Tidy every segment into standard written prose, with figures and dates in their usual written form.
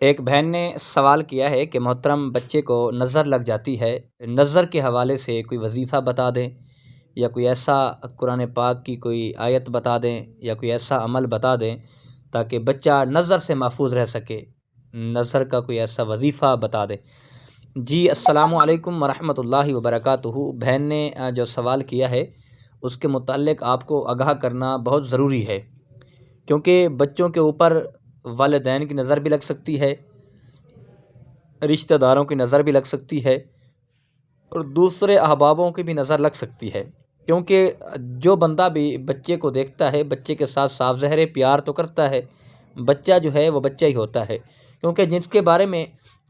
ایک بہن نے سوال کیا ہے کہ محترم بچے کو نظر لگ جاتی ہے، نظر کے حوالے سے کوئی وظیفہ بتا دیں یا کوئی ایسا قرآن پاک کی کوئی آیت بتا دیں یا کوئی ایسا عمل بتا دیں تاکہ بچہ نظر سے محفوظ رہ سکے، نظر کا کوئی ایسا وظیفہ بتا دیں۔ جی السلام علیکم ورحمۃ اللہ وبرکاتہ۔ بہن نے جو سوال کیا ہے اس کے متعلق آپ کو آگاہ کرنا بہت ضروری ہے، کیونکہ بچوں کے اوپر والدین کی نظر بھی لگ سکتی ہے، رشتہ داروں کی نظر بھی لگ سکتی ہے اور دوسرے احبابوں کی بھی نظر لگ سکتی ہے، کیونکہ جو بندہ بھی بچے کو دیکھتا ہے بچے کے ساتھ صاف ظاہر پیار تو کرتا ہے، بچہ جو ہے وہ بچہ ہی ہوتا ہے، کیونکہ جس کے بارے میں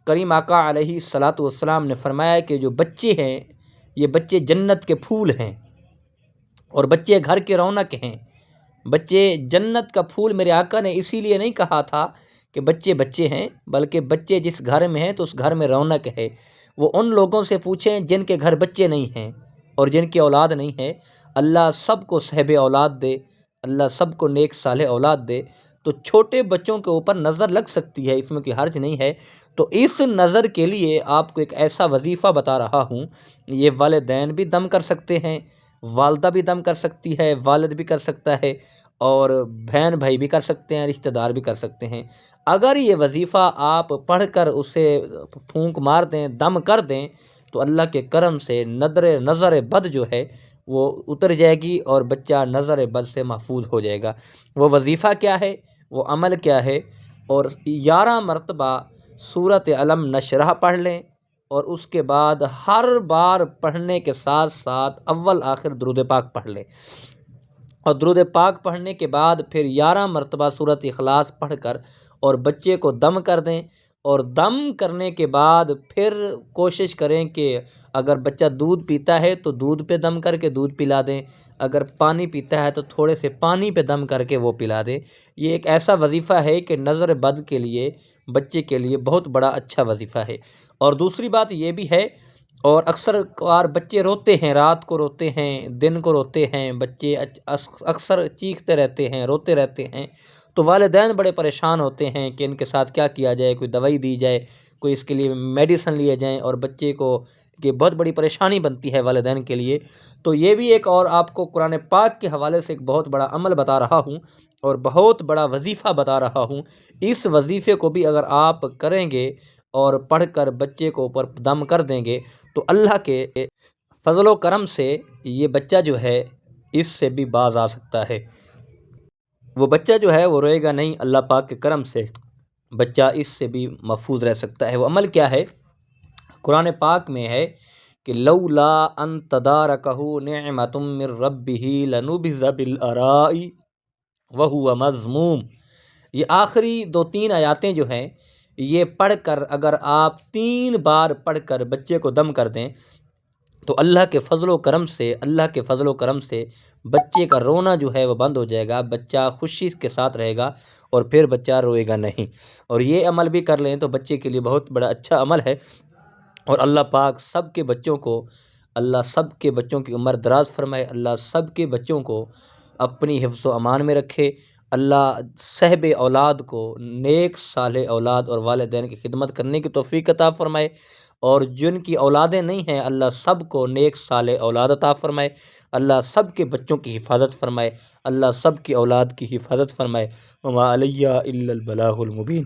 کریم آقا علیہ الصلاۃ والسلام نے فرمایا کہ جو بچے ہیں یہ بچے جنت کے پھول ہیں اور بچے گھر کے رونق ہیں۔ بچے جنت کا پھول میرے آقا نے اسی لیے نہیں کہا تھا کہ بچے بچے ہیں، بلکہ بچے جس گھر میں ہیں تو اس گھر میں رونق ہے۔ وہ ان لوگوں سے پوچھیں جن کے گھر بچے نہیں ہیں اور جن کی اولاد نہیں ہے، اللہ سب کو صحب اولاد دے، اللہ سب کو نیک صالح اولاد دے۔ تو چھوٹے بچوں کے اوپر نظر لگ سکتی ہے، اس میں کوئی حرج نہیں ہے۔ تو اس نظر کے لیے آپ کو ایک ایسا وظیفہ بتا رہا ہوں، یہ والدین بھی دم کر سکتے ہیں، والدہ بھی دم کر سکتی ہے، والد بھی کر سکتا ہے اور بہن بھائی بھی کر سکتے ہیں، رشتہ دار بھی کر سکتے ہیں۔ اگر یہ وظیفہ آپ پڑھ کر اسے پھونک مار دیں، دم کر دیں، تو اللہ کے کرم سے نظر بد جو ہے وہ اتر جائے گی اور بچہ نظر بد سے محفوظ ہو جائے گا۔ وہ وظیفہ کیا ہے، وہ عمل کیا ہے؟ اور 11 مرتبہ سورۃ علم نشرح پڑھ لیں اور اس کے بعد ہر بار پڑھنے کے ساتھ ساتھ اول آخر درود پاک پڑھ لیں، اور درود پاک پڑھنے کے بعد پھر 11 مرتبہ سورۃ اخلاص پڑھ کر اور بچے کو دم کر دیں، اور دم کرنے کے بعد پھر کوشش کریں کہ اگر بچہ دودھ پیتا ہے تو دودھ پہ دم کر کے دودھ پلا دیں، اگر پانی پیتا ہے تو تھوڑے سے پانی پہ دم کر کے وہ پلا دیں۔ یہ ایک ایسا وظیفہ ہے کہ نظر بد کے لیے بچے کے لیے بہت بڑا اچھا وظیفہ ہے۔ اور دوسری بات یہ بھی ہے، اور اکثر بار بچے روتے ہیں، رات کو روتے ہیں، دن کو روتے ہیں، بچے اکثر چیختے رہتے ہیں، روتے رہتے ہیں، تو والدین بڑے پریشان ہوتے ہیں کہ ان کے ساتھ کیا کیا جائے، کوئی دوائی دی جائے، کوئی اس کے لیے میڈیسن لیے جائیں، اور بچے کو یہ بہت بڑی پریشانی بنتی ہے والدین کے لیے۔ تو یہ بھی ایک اور آپ کو قرآن پاک کے حوالے سے ایک بہت بڑا عمل بتا رہا ہوں اور بہت بڑا وظیفہ بتا رہا ہوں۔ اس وظیفے کو بھی اگر آپ کریں گے اور پڑھ کر بچے کو اوپر دم کر دیں گے تو اللہ کے فضل و کرم سے یہ بچہ جو ہے اس سے بھی باز آ سکتا ہے۔ وہ بچہ جو ہے وہ روئے گا نہیں، اللہ پاک کے کرم سے بچہ اس سے بھی محفوظ رہ سکتا ہے۔ وہ عمل کیا ہے؟ قرآن پاک میں ہے کہ لولا ان تدارکہ نعمۃ من ربہ لنبذ بالعراء وہو مذموم۔ یہ آخری 2-3 آیاتیں جو ہیں یہ پڑھ کر اگر آپ 3 بار پڑھ کر بچے کو دم کر دیں تو اللہ کے فضل و کرم سے بچے کا رونا جو ہے وہ بند ہو جائے گا، بچہ خوشی کے ساتھ رہے گا اور پھر بچہ روئے گا نہیں۔ اور یہ عمل بھی کر لیں تو بچے کے لیے بہت بڑا اچھا عمل ہے، اور اللہ پاک سب کے بچوں کو، اللہ سب کے بچوں کی عمر دراز فرمائے، اللہ سب کے بچوں کو اپنی حفظ و امان میں رکھے، اللہ صحب اولاد کو نیک صالح اولاد اور والدین کی خدمت کرنے کی توفیق عطا فرمائے، اور جن کی اولادیں نہیں ہیں اللہ سب کو نیک صالح اولاد عطا فرمائے، اللہ سب کے بچوں کی حفاظت فرمائے، اللہ سب کی اولاد کی حفاظت فرمائے۔ وما علیہ الا البلاغ المبین۔